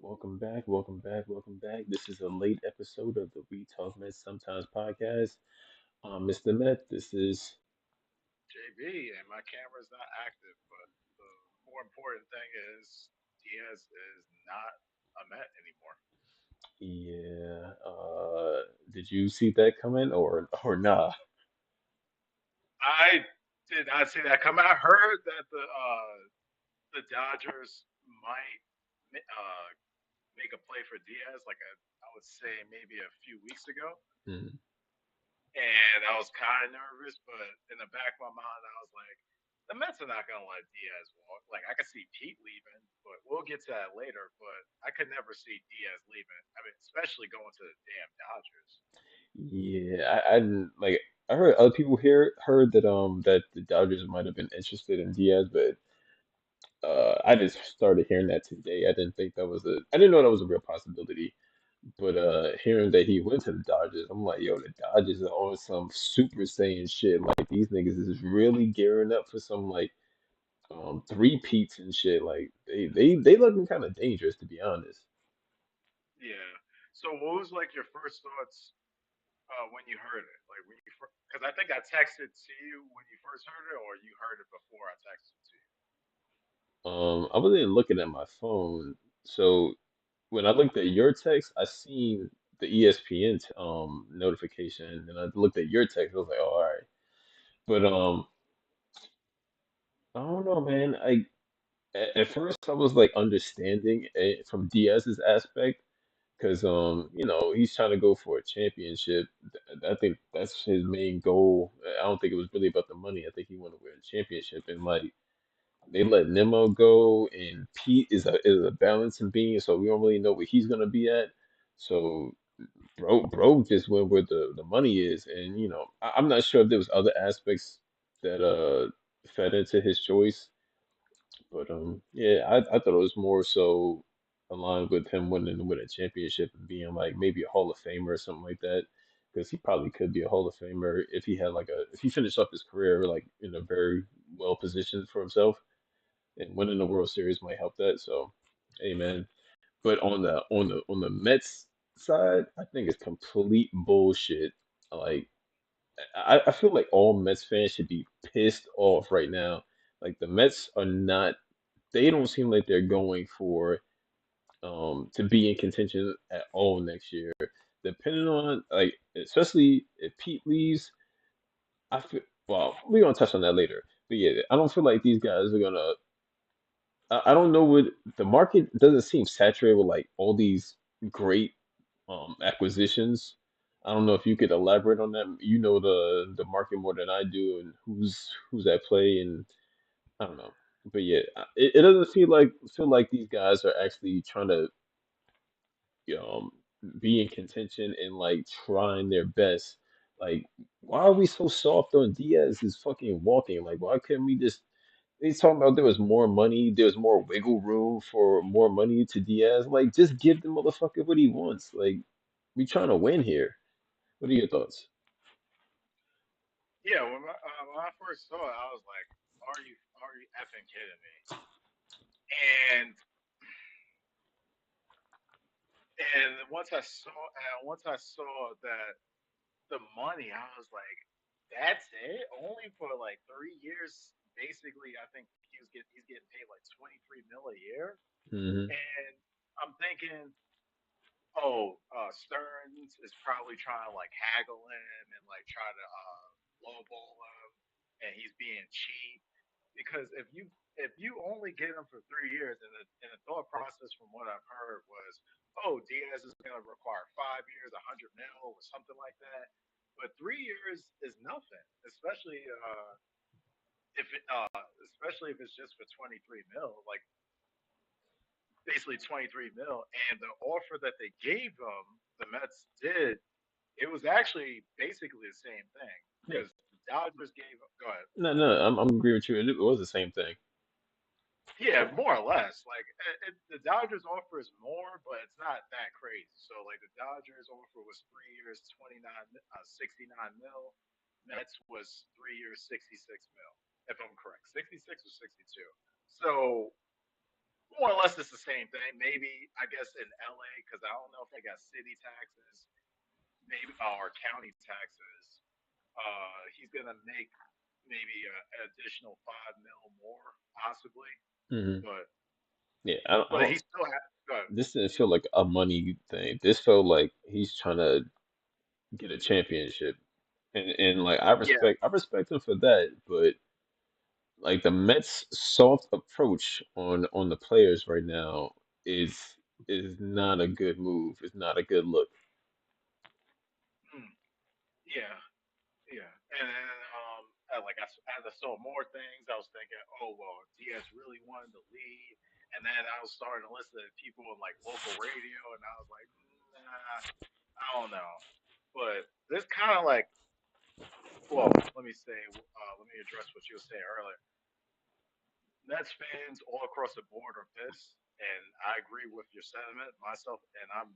Welcome back, welcome back, welcome back. This is a late episode of the We Talk Met Sometimes podcast. I'm Mr. Met. This is, JB, and my camera's not active, but the more important thing is Diaz is not a Met anymore. yeah. Did you see that coming or nah? I did not see that come. I heard that the Dodgers might uh, make a play for Diaz, I would say maybe a few weeks ago, Mm. and I was kind of nervous, but in the back of my mind, I was like, the Mets are not gonna let Diaz walk. Like I could see Pete leaving, but we'll get to that later. But I could never see Diaz leaving. I mean, especially going to the damn Dodgers. Yeah, I didn't like. I heard other people here heard that the Dodgers might have been interested in Diaz, but I just started hearing that today. I didn't think that was a. I didn't know that was a real possibility. But hearing that he went to the Dodgers, I'm like, yo, the Dodgers are on some Super Saiyan shit. Like these niggas is really gearing up for some like three peats and shit. Like they looking kind of dangerous to be honest. Yeah. So what was like your first thoughts when you heard it? Like when you because I think I texted to you when you first heard it, or you heard it before I texted to you. I wasn't looking at my phone, so when I looked at your text, I seen the ESPN notification, and I looked at your text. I was like, oh, all right. But I don't know, man. At first I was like understanding it from Diaz's aspect because he's trying to go for a championship. I think that's his main goal. I don't think it was really about the money. I think he wanted to win a championship, and like they let Nemo go, and Pete is a balancing being, so we don't really know what he's gonna be at. So bro just went where the money is, and I'm not sure if there was other aspects that fed into his choice. But yeah, I thought it was more so aligned with him winning to win a championship and being like maybe a Hall of Famer or something like that. Because he probably could be a Hall of Famer if he had if he finished up his career like in a very well positioned for himself, and winning the World Series might help that. So, hey man. But on the Mets side, I think it's complete bullshit. Like I feel like all Mets fans should be pissed off right now. Like the Mets are not, they don't seem like they're going for to be in contention at all next year. Depending on like especially if Pete leaves, I feel well, we're gonna touch on that later. But yeah, I don't feel like these guys are gonna I don't know what the market doesn't seem saturated with like all these great acquisitions. I don't know if you could elaborate on that. You know the market more than I do and who's at play and I don't know. But yeah, it doesn't feel like these guys are actually trying to um be in contention and like trying their best. Like, why are we so soft on Diaz is fucking walking? Like, why couldn't we just? He's talking about there was more money, there was more wiggle room for more money to Diaz. Like, just give the motherfucker what he wants. Like, we trying to win here. What are your thoughts? Yeah. When I first saw it, I was like, are you effing kidding me? And once I saw that the money, I was like, that's it? Only for like 3 years? Basically, I think he's getting paid like 23 mil a year. Hmm. And I'm thinking, oh, Stearns is probably trying to like haggle him and like try to lowball him, and he's being cheap. Because if you only get him for 3 years, and the thought process from what I've heard was, oh, Diaz is going to require 5 years, 100 mil, or something like that. But 3 years is nothing, especially if it's just for 23 mil, like basically 23 mil. And the offer that they gave him, the Mets did, it was actually basically the same thing Yeah. because the Dodgers gave. Go ahead. No, no, I'm agree with you. It was the same thing. Yeah, more or less. Like the Dodgers offer is more, but it's not that crazy. So like the Dodgers offer was 3 years, 69 mil. Mets was 3 years, 66 mil. If I'm correct, 66 or 62. So more or less it's the same thing. Maybe I guess in LA because I don't know if they got city taxes, maybe or county taxes. He's gonna make maybe an additional 5 mil more possibly, Hmm. but Yeah, I but don't. he still has. This didn't feel like a money thing. This felt like he's trying to get a championship, and like Yeah. I respect him for that, but like the Mets' soft approach on the players right now is not a good move. It's not a good look. Mm, yeah. Yeah, and then like as I saw more things, I was thinking, oh well, Diaz really wanted to leave, and then I was starting to listen to people on like local radio, and I was like, nah, I don't know. But this kind of like, well, let me address what you were saying earlier. Mets fans all across the board are pissed, and I agree with your sentiment myself, and I'm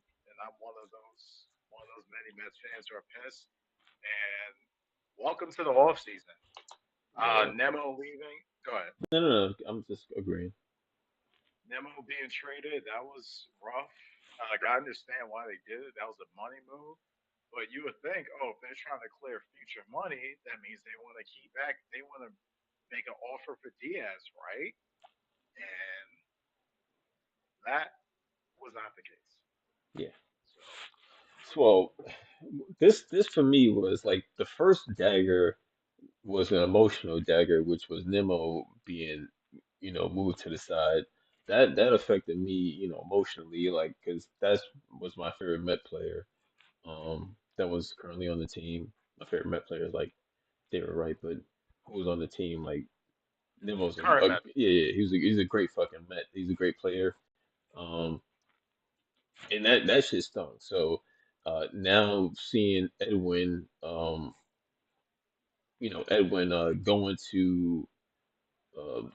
one of those many Mets fans who are pissed. And welcome to the off season. Yeah. Nemo leaving. Go ahead. No, no, no. I'm just agreeing. Nemo being traded. That was rough. Like I understand why they did it. That was a money move. But you would think, oh, if they're trying to clear future money, that means they want to keep back. They want to make an offer for Diaz, right? And that was not the case. Yeah. So So this for me was like the first dagger was an emotional dagger, which was Nemo being, moved to the side. That affected me, emotionally, like because that was my favorite Met player. That was currently on the team. My favorite Met player is like David Wright, but who was on the team? Like Nemo's current Mets. yeah, yeah, he's a great fucking Met. He's a great player. Um, and that shit stung. So now seeing Edwin, Edwin going to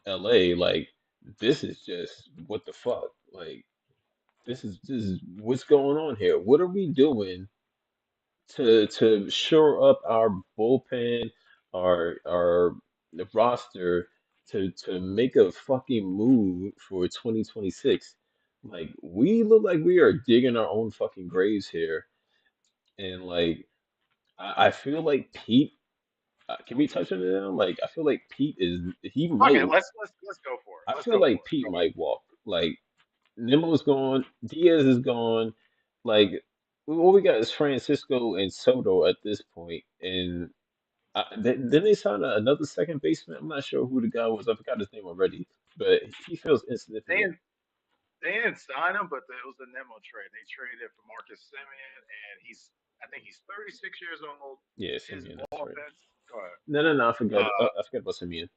LA, like this is just what the fuck? Like this is what's going on here? What are we doing to shore up our bullpen, our the roster to make a fucking move for 2026? Like we look like we are digging our own fucking graves here, and like I feel like Pete. Can we touch on it now? Like I feel like Pete is he might. Okay, let's go for it. I Let's feel go like for it. Pete Go might walk. Like Nemo's gone, Diaz is gone. Like all we got is Francisco and Soto at this point, and then they signed another second baseman. I'm not sure who the guy was. I forgot his name already, but he feels They insignificant. didn't, they didn't sign him, but it was the Nemo trade. They traded for Marcus Simeon, and I think he's 36 years old. Yeah, His Simeon, that's right. offense, go ahead. No, no, no. I forgot. Uh, I forgot about Simeon.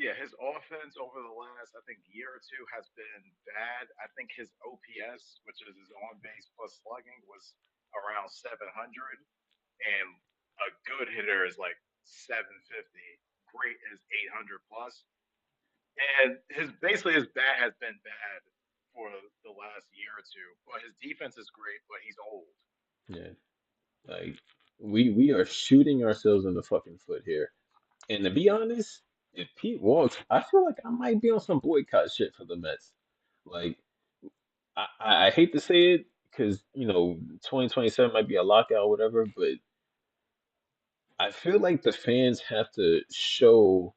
yeah, his offense over the last, I think, year or two has been bad. I think his OPS, which is his on base plus slugging, was around 700, and a good hitter is like 750. Great is 800 plus, and his bat has been bad for the last year or two. But his defense is great, but he's old. Yeah, like we are shooting ourselves in the fucking foot here. And to be honest, if Pete walks, I feel like I might be on some boycott shit for the Mets. Like I hate to say it because 2027 might be a lockout or whatever, but I feel like the fans have to show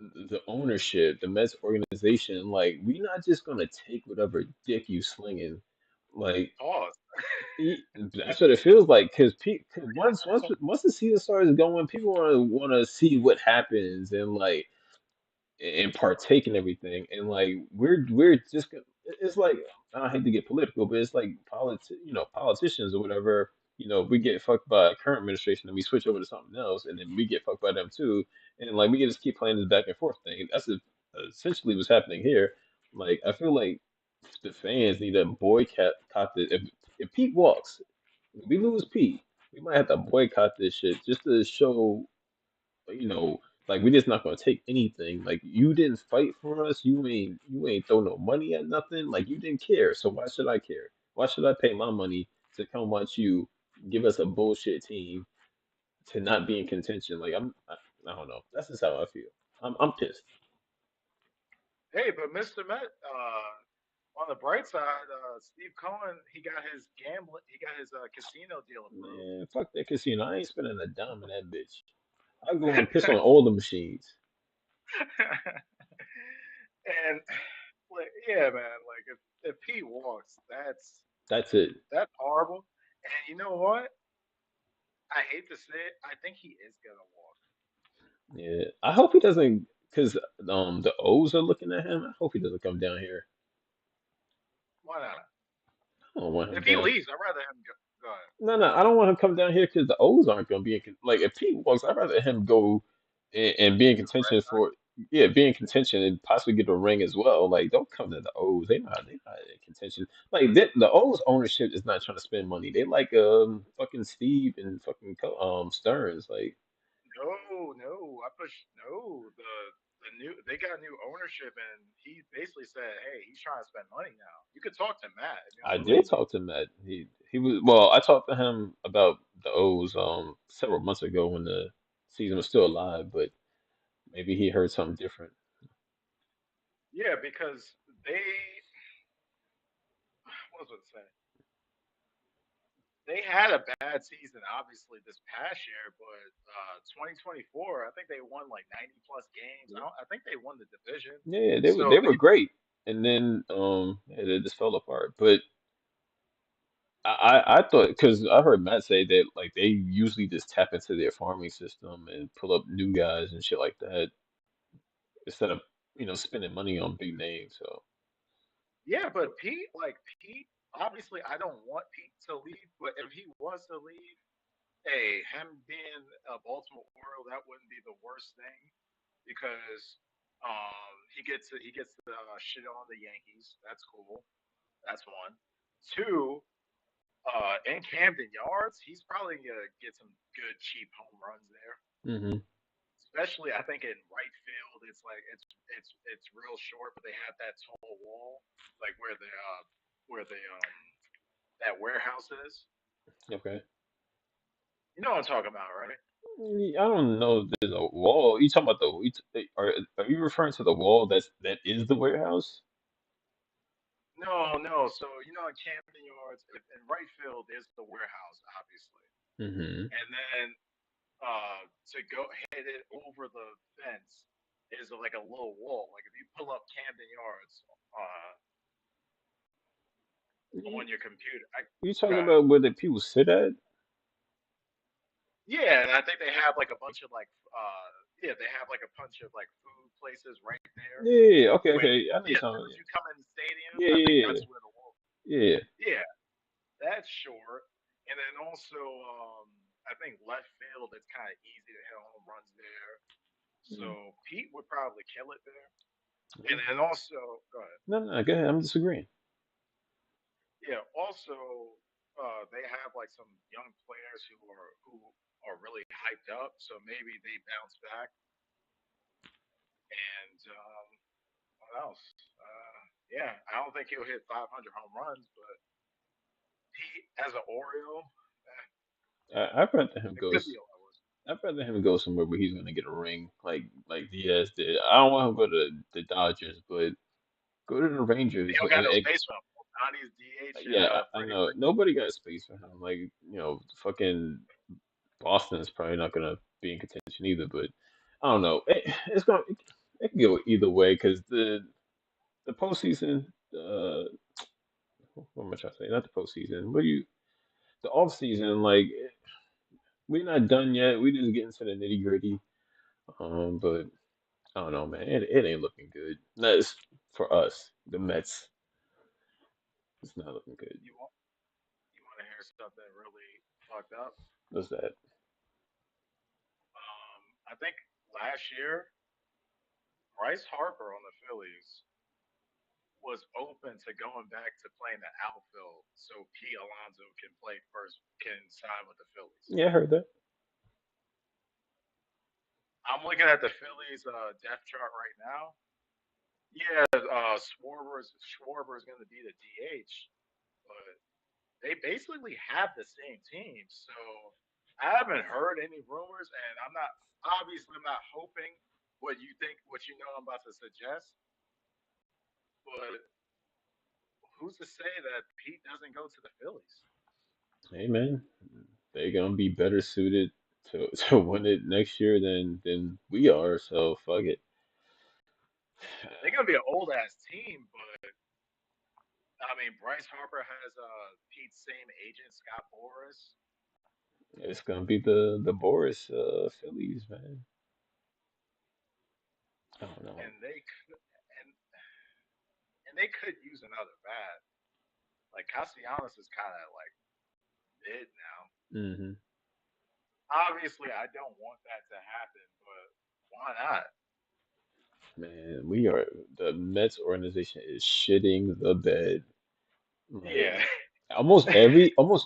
the ownership, the Mets organization, like we're not just gonna take whatever dick you slinging. Like Pause. that's what it feels like. Because once the season starts going, people want to see what happens and like and partake in everything. And like we're just it's like I hate to get political, but it's like politicians or whatever. We get fucked by a current administration and we switch over to something else, and then we get fucked by them too, and like we can just keep playing this back and forth thing. That's essentially what's happening here. Like I feel like the fans need to boycott this. If Pete walks, if we lose Pete, we might have to boycott this shit just to show you know, like we're just not gonna take anything. Like you didn't fight for us. You ain't throw no money at nothing. Like you didn't care. So why should I care? Why should I pay my money to come watch you give us a bullshit team to not be in contention? Like I don't know. That's just how I feel. I'm pissed. Hey, but Mr. Met, on the bright side, Steve Cohen, he got his casino deal approved. Man, fuck that casino. I ain't spending a dime in that bitch. I go and piss on all the machines. And like, yeah, man, like if he walks, That's it. that's horrible. And you know what? I hate to say it, I think he is gonna walk. Yeah, I hope he doesn't, because the O's are looking at him. I hope he doesn't come down here. Why not? I don't want him If he down. leaves, I'd rather him go. Go ahead. No, no, I don't want him to come down here because the O's aren't going to be in. Like if Pete walks, I'd rather him go and be in To the Red contention Sox. for, yeah, be in contention and possibly get a ring as well. Like don't come to the O's. They not in contention. Like the O's ownership is not trying to spend money. They like fucking Steve and fucking Stearns. Like No, no, I push no. The new they got new ownership, and he basically said, "Hey, he's trying to spend money now." You could talk to Matt if you I don't did believe me. talk to Matt. He was well. I talked to him about the O's several months ago when the season was still alive, but maybe he heard something different. Yeah, because they what was I saying? They had a bad season, obviously, this past year, but 2024, I think they won like 90 plus games. I think they won the division. Yeah, they So were great, and then yeah, they just fell apart. But I thought because I heard Matt say that like they usually just tap into their farming system and pull up new guys and shit like that instead of spending money on big names. So yeah, but Pete, obviously, I don't want Pete to leave, but if he was to leave, hey, him being a Baltimore Oriole, that wouldn't be the worst thing because he gets to shit on the Yankees. That's cool. That's one. Two, in Camden Yards, he's probably gonna get some good cheap home runs there. hmm Especially, I think in right field, it's real short, but they have that tall wall, like where the that warehouse is. okay. You know what I'm talking about, right? I don't know if there's a wall. You talking about are you referring to the wall that is the warehouse? No, no. So in Camden Yards, in right field, there's the warehouse, obviously, hmm and then to go hit it over the fence is like a little wall. Like if you pull up Camden Yards You, on your computer, you talking got it. about where the people sit at? Yeah, and I think they have like a bunch of yeah, they have like a bunch of like food places right there. Yeah, okay, When okay. I know you're Yeah, as soon talking. as you come in the stadium, Yeah, I think yeah, that's where the wall. yeah, yeah. Yeah, that's short. And then also, I think left field, it's kind of easy to hit home runs there. Yeah. So Pete would probably kill it there. And Mm. then also, go ahead. No, no, go ahead. I'm disagreeing. Yeah, also, they have like some young players who are really hyped up. So maybe they bounce back. And what else? Yeah, I don't think he'll hit 500 home runs, but he, as an Oriole, I'd rather him it go. could be a lot worse. I'd rather him go somewhere where he's gonna get a ring, like Diaz did. I don't want him to go to the Dodgers, but go to the They Rangers. don't got no space for him. Donnie's DH and Yeah, I Freddie know Freeman. nobody got space for him. Like fucking Boston is probably not gonna be in contention either. But I don't know. It can go either way because the postseason. What am I trying to say? Not the postseason. The off season? Like we're not done yet. We just getting to the nitty gritty. But I don't know, man. It ain't looking good. That's for us, the Mets. It's not looking good. You want you want to hear something really fucked up? What's that? I think last year Bryce Harper on the Phillies was open to going back to playing the outfield, so Pete Alonso can sign with the Phillies. Yeah, I heard that. I'm looking at the Phillies depth chart right now. Yeah, Schwarber is going to be the DH, but they basically have the same team. So I haven't heard any rumors, and I'm not hoping what you think, what you know I'm about to suggest. But who's to say that Pete doesn't go to the Phillies? Hey man, they're gonna be better suited to to win it next year than we are. So fuck it. They're gonna be an old ass team, but I mean Bryce Harper has Pete's same agent, Scott Boras, It's gonna be the Boris Phillies, man. I don't know. and they could use another bat. Like Castellanos is kind of like mid now. Hmm. Obviously, I don't want that to happen, but why not? Man, we are the Mets organization is shitting the bed. Yeah. Like almost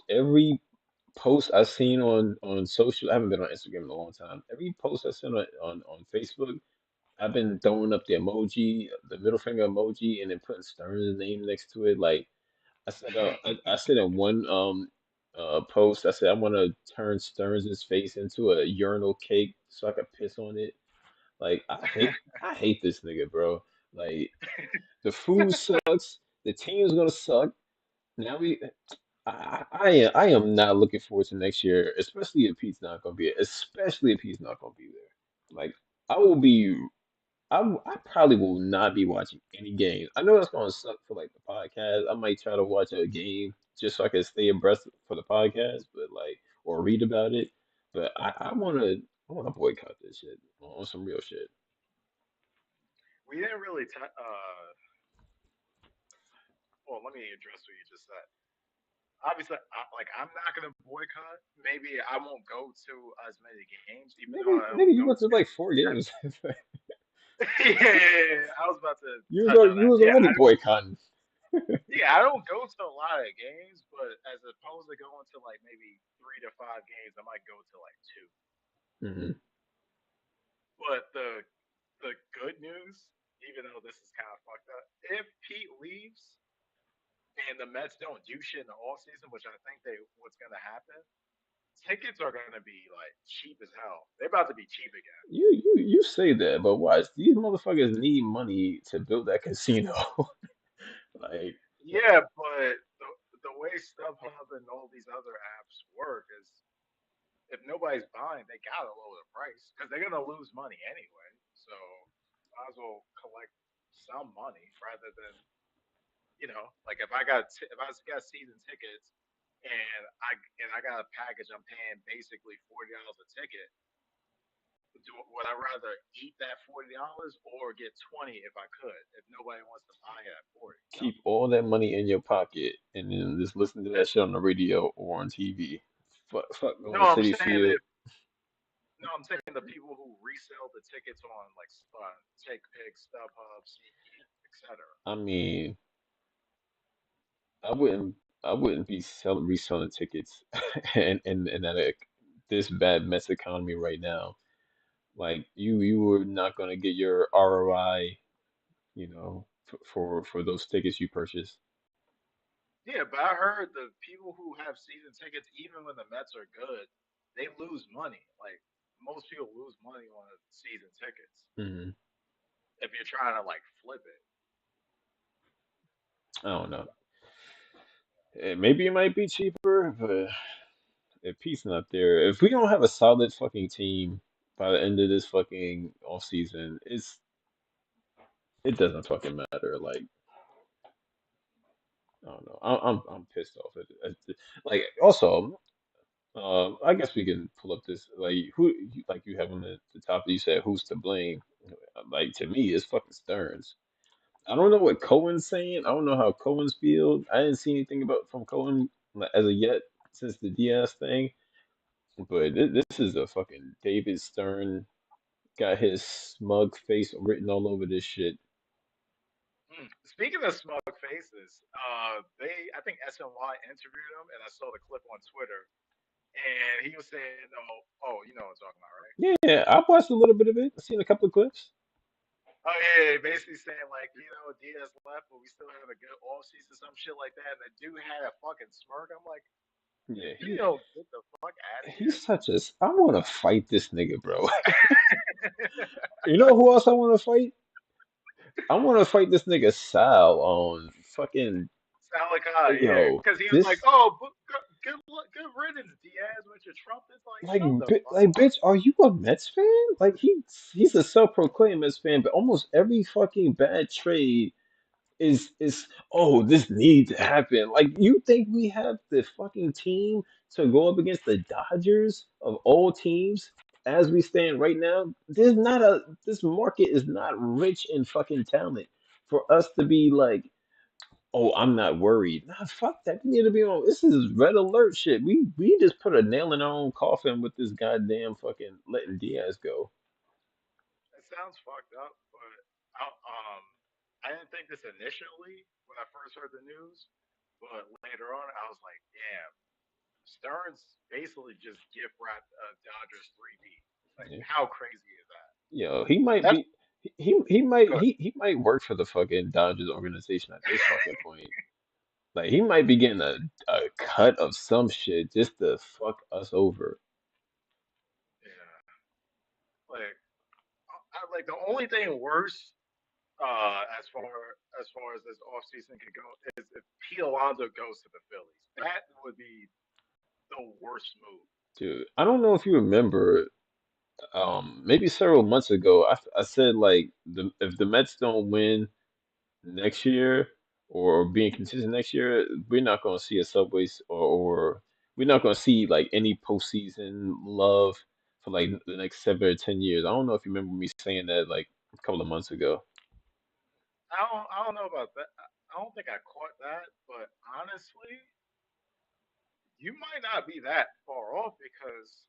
every post I've seen on social. I haven't been on Instagram in a long time. Every post I've seen on Facebook, I've been throwing up the emoji, the middle finger emoji, and then putting Stearns' name next to it. Like I said in one post, I said I want to turn Stearns' face into a urinal cake so I could piss on it. Like I hate this nigga, bro. Like the food sucks, the team's gonna suck. Now I am not looking forward to next year, especially if Pete's not gonna be especially if he's not gonna be there. Like I will be I probably will not be watching any games. I know that's gonna suck for like the podcast. I might try to watch a game just so I can stay abreast for the podcast, but like or read about it. But I wanna boycott this shit on some real shit. We didn't really. Well, let me address what you just said. Obviously, I'm not gonna boycott. Maybe I won't go to as many games, even though Nigga, I don't nigga, you go went to to. like 4 games. Yeah. I was about to You was touch on already, you that. was Yeah, already boycotting. I don't go to a lot of games, but as opposed to going to like maybe 3 to 5 games, I might go to like two. Hmm. But the good news, even though this is kind of fucked up, if Pete leaves and the Mets don't do shit in the off season, which I think they what's gonna happen, tickets are gonna be like cheap as hell. They're about to be cheap again. You say that, but watch these motherfuckers need money to build that casino. Like, Yeah, but the way StubHub and all these other apps work is if nobody's buying, they gotta lower the price because they're gonna lose money anyway. So might as well collect some money rather than like if I got season tickets and I got a package, I'm paying basically $40 a ticket. Would I rather eat that $40 or get 20 if I could? If nobody wants to buy it at 40, keep all that money in your pocket and then just listen to that shit on the radio or on TV. Fuck No, going to I'm City saying Field. if no, I'm saying the people who resell the tickets on like TakePick, StubHub, SeatGeek, etc. I mean, I wouldn't I wouldn't be selling reselling tickets and at this bad mess economy right now. Like you were not gonna get your ROI, for those tickets you purchased. Yeah, but I heard the people who have season tickets, even when the Mets are good, they lose money. Like most people lose money on season tickets Hmm. if you're trying to like flip it. I don't know. Maybe it might be cheaper, but if Pete's not there, if we don't have a solid fucking team by the end of this fucking off season, it doesn't fucking matter. Like I don't know. I'm pissed off like also. I guess we can pull up this like you have on the top. You said who's to blame? Like to me, it's fucking Stearns. I don't know what Cohen's saying. I don't know how Cohen's feels. I didn't see anything about from Cohen like, as of yet since the Diaz thing. But this is a fucking David Stern got his smug face written all over this shit. Speaking of smug faces, they I think SNY interviewed him, and I saw the clip on Twitter, and he was saying, oh, you know what I'm talking about, right? Yeah, I watched a little bit of it. I seen a couple of clips. Oh yeah, basically saying like, Diaz left, but we still have a good off season, some shit like that. And the dude had a fucking smirk. I'm like, Yeah, get the fuck out of he's here. such a. I want to fight this nigga, bro. You know who else I want to fight? I want to fight this nigga Sal on fucking Salakai, yeah, yo. because he was like, This "Oh, good riddance, Diaz, with your trumpets." Like, shut the fuck like up. bitch, are you a Mets fan? Like he's a self-proclaimed Mets fan, but almost every fucking bad trade is oh this needs to happen. Like you think we have the fucking team to go up against the Dodgers of all teams as we stand right now? This market is not rich in fucking talent for us to be like, oh, I'm not worried. Nah, fuck that. We need to be on. This is red alert shit. We just put a nail in our own coffin with this goddamn fucking letting Diaz go. It sounds fucked up, but I didn't think this initially when I first heard the news, but later on, I was like, "Damn, Stearns basically just gift wrapped Dodgers 3D. Like, Yeah. how crazy is that?" Yo, he might That's be. good. He might work for the fucking Dodgers organization at this fucking point. Like he might be getting a cut of some shit just to fuck us over. Yeah, like like the only thing worse as far as this offseason could go is if Pete Alonso goes to the Phillies. That would be the worst move. Dude, I don't know if you remember, maybe several months ago, I said like if the Mets don't win next year or being consistent next year, we're not going to see a Subways or we're not going to see like any postseason love for like the next 7 or 10 years. I don't know if you remember me saying that like a couple of months ago. I don't know about that. I don't think I caught that, but honestly, you might not be that far off because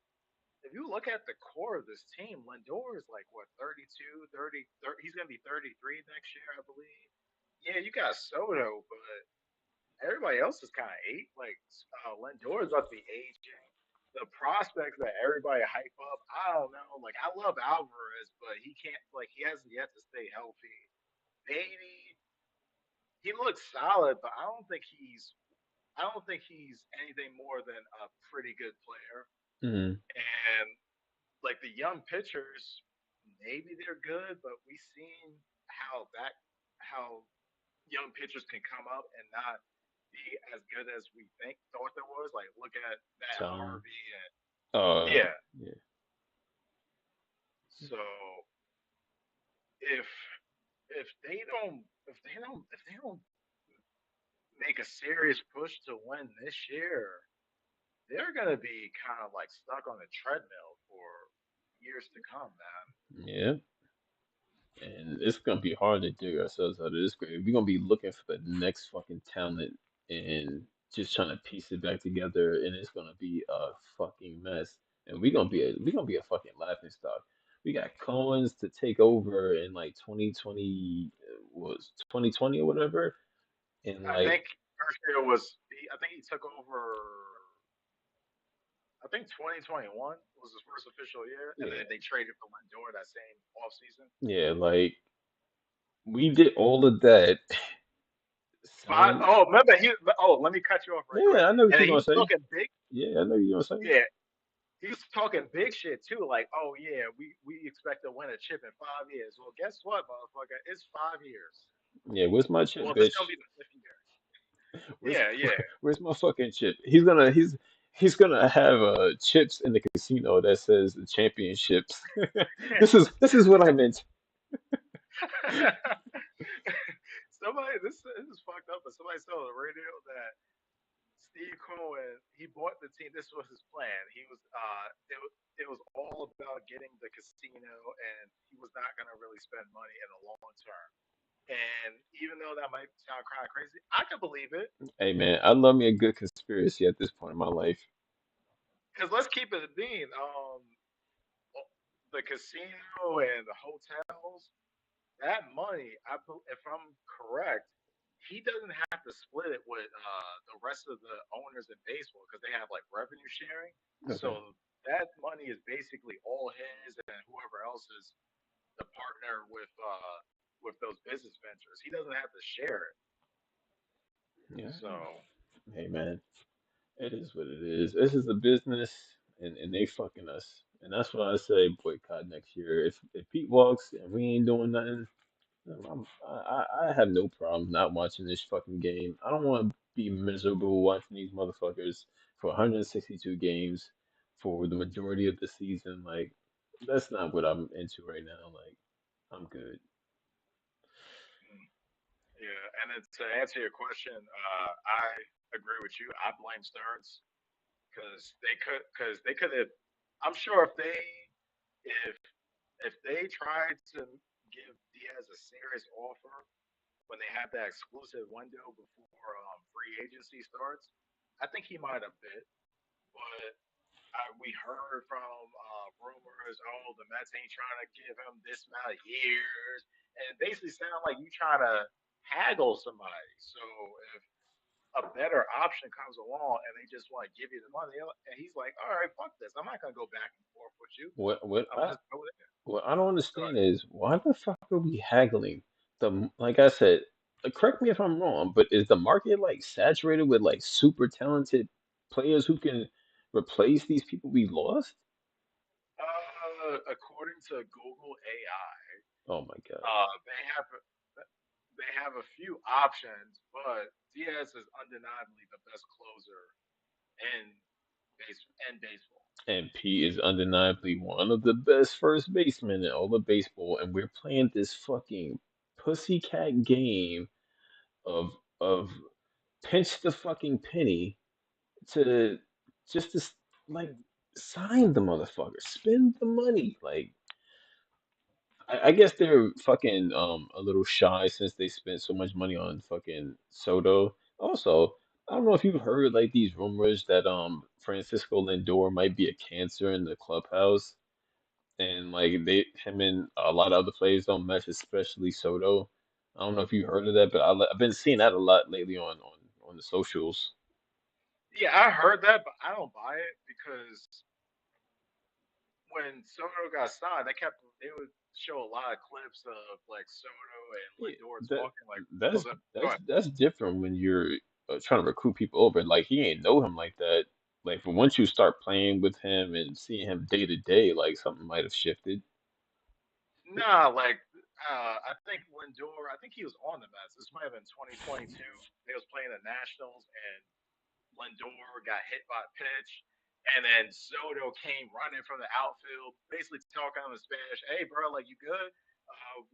if you look at the core of this team, Lindor is like what 32, 30. He's gonna be 33 next year, I believe. Yeah, you got Soto, but everybody else is kind of eight. Like Lindor is about to be aging. The prospects that everybody hype up, I don't know. Like I love Alvarez, but he can't. Like he hasn't yet to stay healthy. Maybe he looks solid, but I don't think he's anything more than a pretty good player. Hmm. And like the young pitchers, maybe they're good, but we've seen how young pitchers can come up and not be as good as we thought there was. Like look at Matt So, Harvey and uh, yeah. yeah, So if if they don't make a serious push to win this year, they're gonna be kind of like stuck on a treadmill for years to come, man. yeah. And it's gonna be hard to dig ourselves out of this grave. We're gonna be looking for the next fucking talent and just trying to piece it back together, and it's gonna be a fucking mess. And we're gonna be a fucking laughing stock. We got Cohen's to take over in like 2020 was 2020 or whatever, and I like think first year was I think he took over. I think 2021 was his first official year, and yeah, then they traded for Lindor that same offseason. yeah, like we did all of that. Five, Signed, oh, remember he? Oh, let me cut you off right yeah, quick. I know what And you're he gonna was say. talking big. Yeah, I know what you're gonna say. Yeah, he was talking big shit too. Like, oh yeah, we expect to win a chip in 5 years. Well, guess what, motherfucker? It's 5 years. Yeah, where's my chip, Well, this is gonna bitch? be the fifth year. Where's Yeah, yeah. where's my fucking chip? He's gonna have chips in the casino that says the championships. This is what I meant. This is fucked up, but somebody said on the radio that Steve Cohen he bought the team. This was his plan. It was all about getting the casino, and he was not going to really spend money in the long term. And even though that might sound kind of crazy, I can believe it. Hey man, I love me a good conspiracy at this point in my life. Because let's keep it a bean. The casino and the hotels, that money, if I'm correct, he doesn't have to split it with the rest of the owners in baseball because they have like revenue sharing. Okay. So that money is basically all his and whoever else is the partner with those business ventures. He doesn't have to share it. Yeah. So Hey man, it is what it is. This is a business, and they fucking us. And that's why I say boycott next year. If Pete walks and we ain't doing nothing, I have no problem not watching this fucking game. I don't want to be miserable watching these motherfuckers for 162 games for the majority of the season. Like, that's not what I'm into right now. Like, I'm good. Mm. Yeah, and then to answer your question, I agree with you. I blame Stearns because they could have. I'm sure if if they tried to give Diaz a serious offer when they have that exclusive window before free agency starts, I think he might have bit. But we heard from rumors, oh, the Mets ain't trying to give him this amount of years, and it basically sound like you trying to haggle somebody. So if a better option comes along and they just want to give you the money, and he's like, all right, fuck this, I'm not gonna go back and forth with you. What I'm just go there. what I don't Go understand ahead. is why the fuck are we haggling? Like I said, correct me if I'm wrong, but is the market like saturated with like super talented players who can replace these people we lost? According to Google AI, Oh my God. they have a few options, but Diaz is undeniably the best closer in baseball. And Pete is undeniably one of the best first basemen in all of baseball, and we're playing this fucking pussycat game of of pinch the fucking penny to just to like sign the motherfucker, spend the money. Like I guess they're fucking a little shy since they spent so much money on fucking Soto. Also, I don't know if you've heard like these rumors that Francisco Lindor might be a cancer in the clubhouse, and like him and a lot of other players don't mesh, especially Soto. I don't know if you heard of that, but I've been seeing that a lot lately on the socials. Yeah, I heard that, but I don't buy it because when Soto got signed, they would show a lot of clips of like Soto and Yeah, Lindor that talking. Like, that's was that? Go that's ahead. that's different when you're trying to recruit people over. Like he ain't know him like that. Like, but once you start playing with him and seeing him day to day, like something might have shifted. Nah, like I think Lindor. I think he was on the Mets. This might have been 2022. They was playing the Nationals, and Lindor got hit by a pitch, and then Soto came running from the outfield, basically talking in Spanish. Hey, bro, like you good?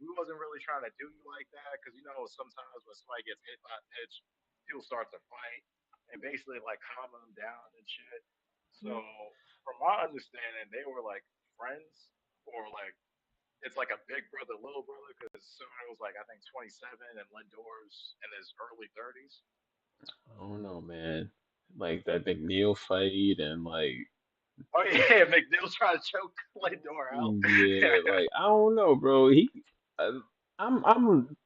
We wasn't really trying to do you like that because you know sometimes when somebody gets hit by a pitch, people start to fight and basically like calm them down and shit. So from my understanding, they were like friends or like it's like a big brother, little brother because Soto was like I think 27 and Lindor's in his early 30s. I don't know, man. Like that McNeil fight and like Oh yeah, McNeil trying to choke Lindor out. yeah, like I don't know, bro. I, I'm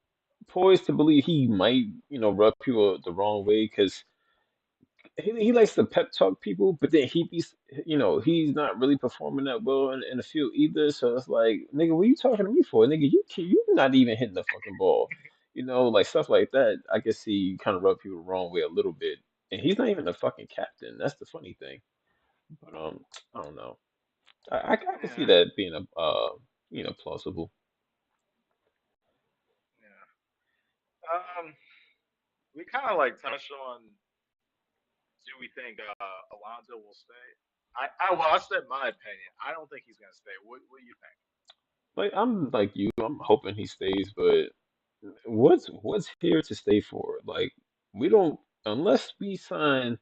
poised to believe he might, rub people the wrong way because he likes to pep talk people, but then he's not really performing that well in the field either. So it's like, nigga, what you talking to me for, nigga? You not even hitting the fucking ball, like stuff like that. I can see kind of rub people the wrong way a little bit, and he's not even the fucking captain. That's the funny thing. But I don't know. I can see Yeah, that being a plausible. yeah. We kind of like touched on. Do we think Alonso will stay? Well, I said my opinion. I don't think he's gonna stay. What do you think? Like I'm like you, I'm hoping he stays, but what's here to stay for? Like we don't unless we sign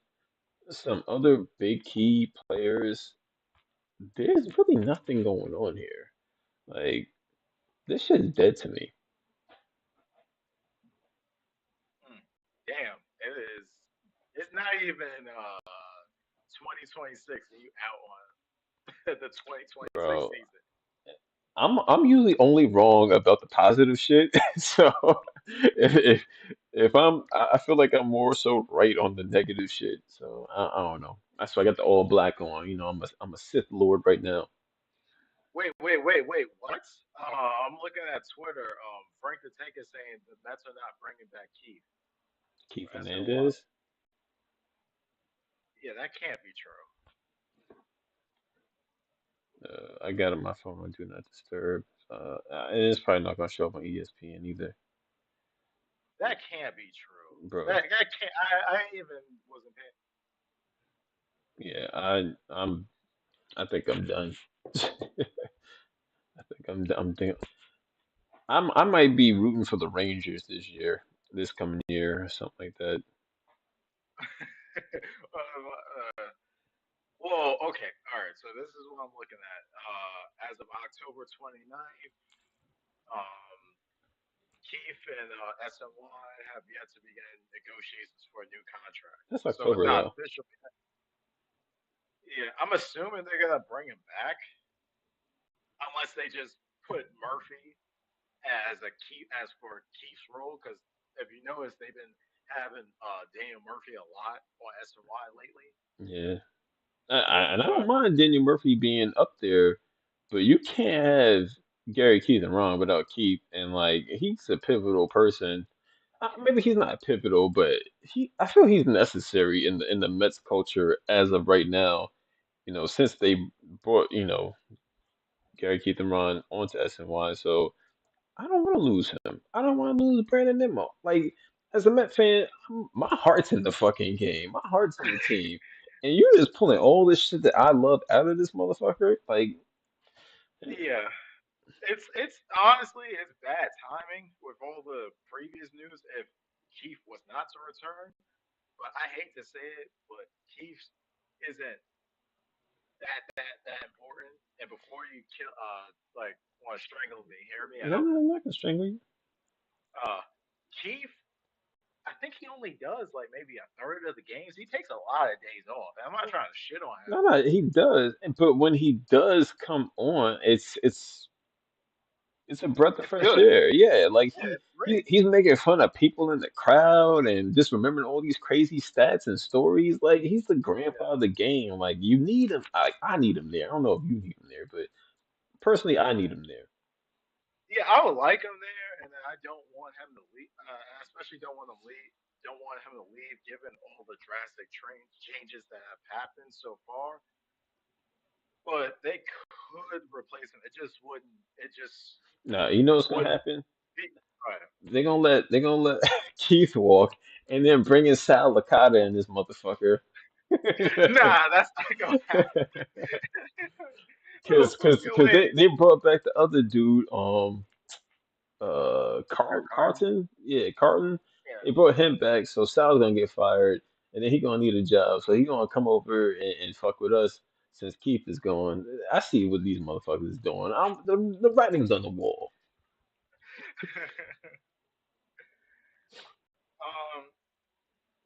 some other big key players, there's really nothing going on here. Like this shit's dead to me. Hmm. Damn, it is. It's not even 2026, and you out on the 2026 Bro, season. I'm usually only wrong about the positive shit. So if if I feel like I'm more so right on the negative shit. So I don't know. That's why I got the all black on. I'm a Sith Lord right now. Wait. What? I'm looking at Twitter. Frank the Tank is saying the Mets are not bringing back Keith. Keith Asking why. Hernandez. Yeah, that can't be true. I got on my phone on Do Not Disturb. and it's probably not gonna show up on ESPN either, That can't be true. bro. That can't. I even wasn't paying. Yeah, I think I'm done. I think I might be rooting for the Rangers this year, this coming year, or something like that. Well, okay, all right. So this is what I'm looking at. As of October 29th, um, Keith and SNY have yet to begin negotiations for a new contract. That's So it's October not though. official. Yeah, I'm assuming they're gonna bring him back unless they just put Murphy as a key as for Keith's role. Because if you notice, they've been having Daniel Murphy a lot on SNY lately. Yeah, and I don't But mind Daniel Murphy being up there, but you can't have Gary Keith and Ron without Keith, and like he's a pivotal person. Maybe he's not pivotal, but I feel he's necessary in the Mets culture as of right now. Since they brought Gary Keith and Ron onto SNY, so I don't want to lose him. I don't want to lose Brandon Nimmo. Like, as a Met fan, my heart's in the fucking game. My heart's in the team. And you're just pulling all this shit that I love out of this motherfucker. Like, yeah, it's honestly it's bad timing with all the previous news. If Keith was not to return, but I hate to say it, but Keith isn't that important. And before you kill, like want to strangle me, hear me no, out. no, I'm not gonna strangle you. Uh, Keith, I think he only does like maybe a third of the games. He takes a lot of days off. I'm not trying to shit on him. No, no, he does. But when he does come on, it's a breath of It's fresh good. air. Yeah, like Yeah, it's great. he's making fun of people in the crowd and just remembering all these crazy stats and stories. Like he's the grandpa Yeah. of the game. Like you need him. I need him there. I don't know if you need him there, but personally, I need him there. Yeah, I would like him there, and I don't want him to leave. I especially don't want him leave. Don't want him to leave, given all the drastic changes that have happened so far. But they could replace him. It just wouldn't. It just Now you know what's gonna wouldn't happen. be right. They're gonna let Keith walk and then bring in Sal Licata in this motherfucker. Nah, that's not gonna happen. Cause, cause, cause Wait, they brought back the other dude. Mark Carton. Carlton, yeah, Carlton. Yeah. They brought him back, so Sal's gonna get fired, and then he gonna need a job, so he gonna come over and fuck with us since Keith is gone. I see what these motherfuckers is doing. The writing's on the wall. um,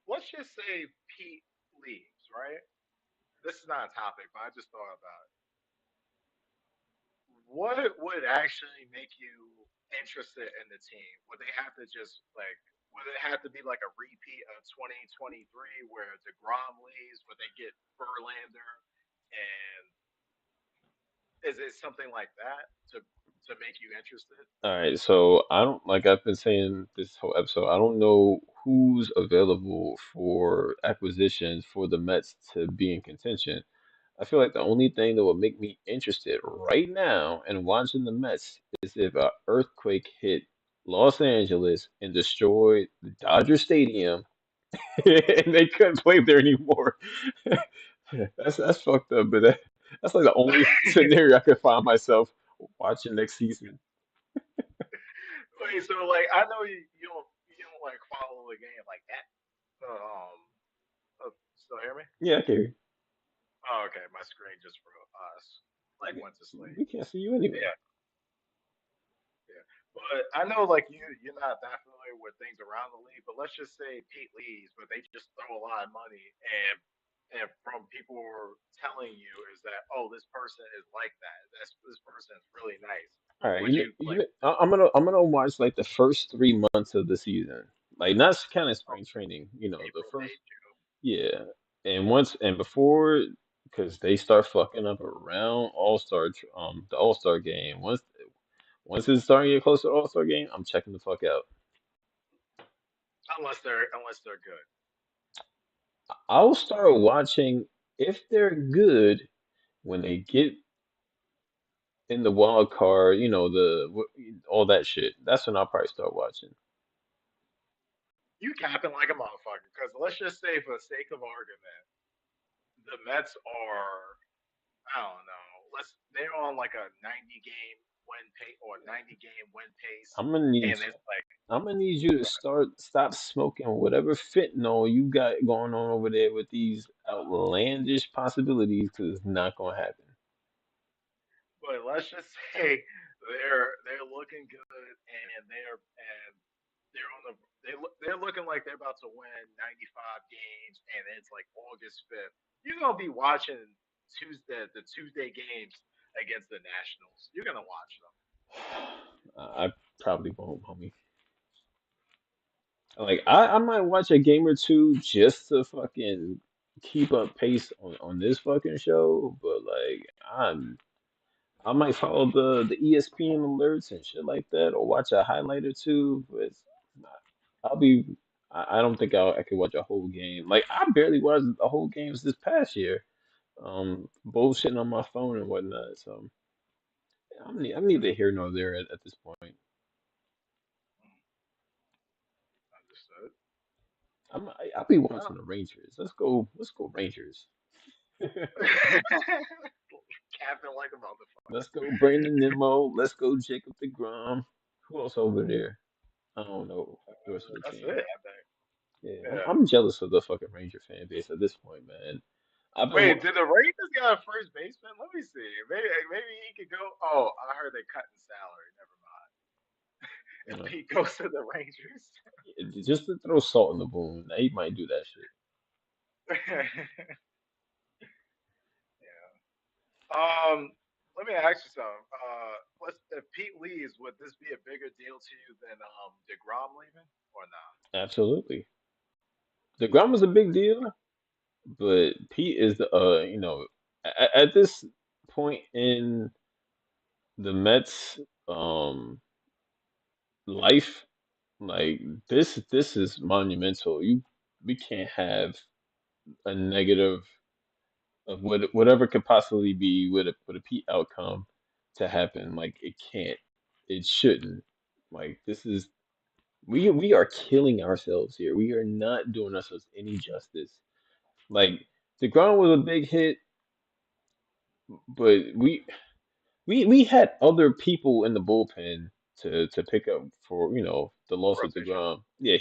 let's just say Pete leaves, right? This is not a topic, but I just thought about it. What would actually make you interested in the team? Would they have to just like? Would it have to be like a repeat of 2023 where Degrom leaves, but they get Verlander, and is it something like that to make you interested? All right, so I don't like I've been saying this whole episode. I don't know who's available for acquisitions for the Mets to be in contention. I feel like the only thing that would make me interested right now in watching the Mets is if an earthquake hit Los Angeles and destroyed the Dodger Stadium and they couldn't play there anymore. That's fucked up, but that's like the only scenario I could find myself watching next season. Wait, so like I know you don't like follow the game like that. Still hear me? Yeah, okay. Oh, okay. My screen just froze. Like went to sleep. We can't see you anyway. Yeah, yeah. But I know like you're not that familiar with things around the league. But let's just say Pete leaves, but they just throw a lot of money, and from people telling you is that oh this person is like that. This person is really nice. All right, Would you like I'm gonna watch like the first 3 months of the season, like not kind of oh, spring training, the April, first, May, June? yeah, and before, because they start fucking up around the All-Star game. Once it's starting to get close to the All-Star game, I'm checking the fuck out. Unless they're good. I'll start watching if they're good when they get in the wild card, all that shit. That's when I'll probably start watching. You capping like a motherfucker. Because let's just say, for the sake of argument, the Mets are, I don't know, they're on like a 90 game win pace or 90 game win pace, I'm gonna need and it's like, I'm gonna need you to stop smoking whatever fentanyl you got going on over there with these outlandish possibilities, because it's not gonna happen. but let's just say they're looking good, and they're on they're looking like they're about to win 95 games, and it's like August 5th. You're gonna be watching the Tuesday games against the Nationals. You're gonna watch them. I probably won't, homie. Like I might watch a game or two just to fucking keep up pace on this fucking show, but like I might follow the ESPN alerts and shit like that, or watch a highlight or two. But I'll be I don't think I could watch a whole game. Like I barely watched the whole games this past year. Bullshitting on my phone and whatnot. So I'm neither here nor there at this point. Understood. I'll be Well, watching the Rangers. Let's go Rangers. capping like a Let's motherfucker. go Brandon Nimmo. Let's go Jacob deGrom. Who else over there? I don't know the rest of the That's team. it, I think. Yeah, I'm, Yeah. I'm jealous of the fucking Ranger fan base at this point, man. I've been Wait, wa- did the Rangers got a first baseman? Let me see. Maybe he could go. Oh, I heard they cutting salary. Never mind. you If know, he goes to the Rangers. just to throw salt in the wound. He might do that shit. Yeah. Let me ask you something. If Pete leaves, would this be a bigger deal to you than Degrom leaving, or not? Absolutely. DeGrom was a big deal, but Pete is the at this point in the Mets life, like this is monumental. We can't have a negative of whatever could possibly be with a Pete outcome to happen. Like it can't, it shouldn't. Like this is we are killing ourselves here. We are not doing ourselves any justice. Like DeGrom was a big hit, but we had other people in the bullpen to pick up for the loss of Rotation. DeGrom. Yeah,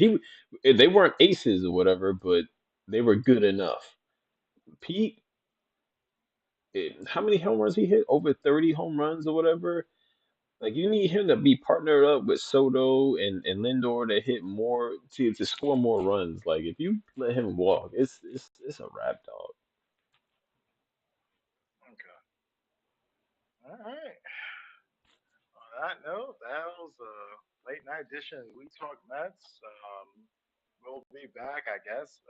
they weren't aces or whatever, but they were good enough. Pete, how many home runs he hit? Over 30 home runs or whatever. Like you need him to be partnered up with Soto and Lindor to hit more to score more runs. Like if you let him walk, it's a wrap, dog. Okay. All right. On that note, that was a late night edition. We talk Mets. We'll be back, I guess.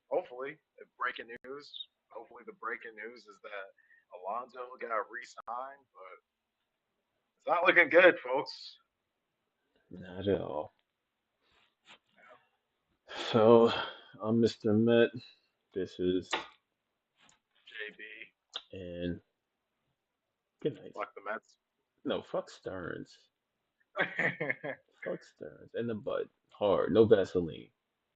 Hopefully, if breaking news. Hopefully, the breaking news is that Alonso got re-signed, but it's not looking good, folks. Not at all. So I'm Mr. Met. This is JB, and good night. fuck the Mets. No, fuck Stearns. Fuck Stearns and the butt hard. No Vaseline.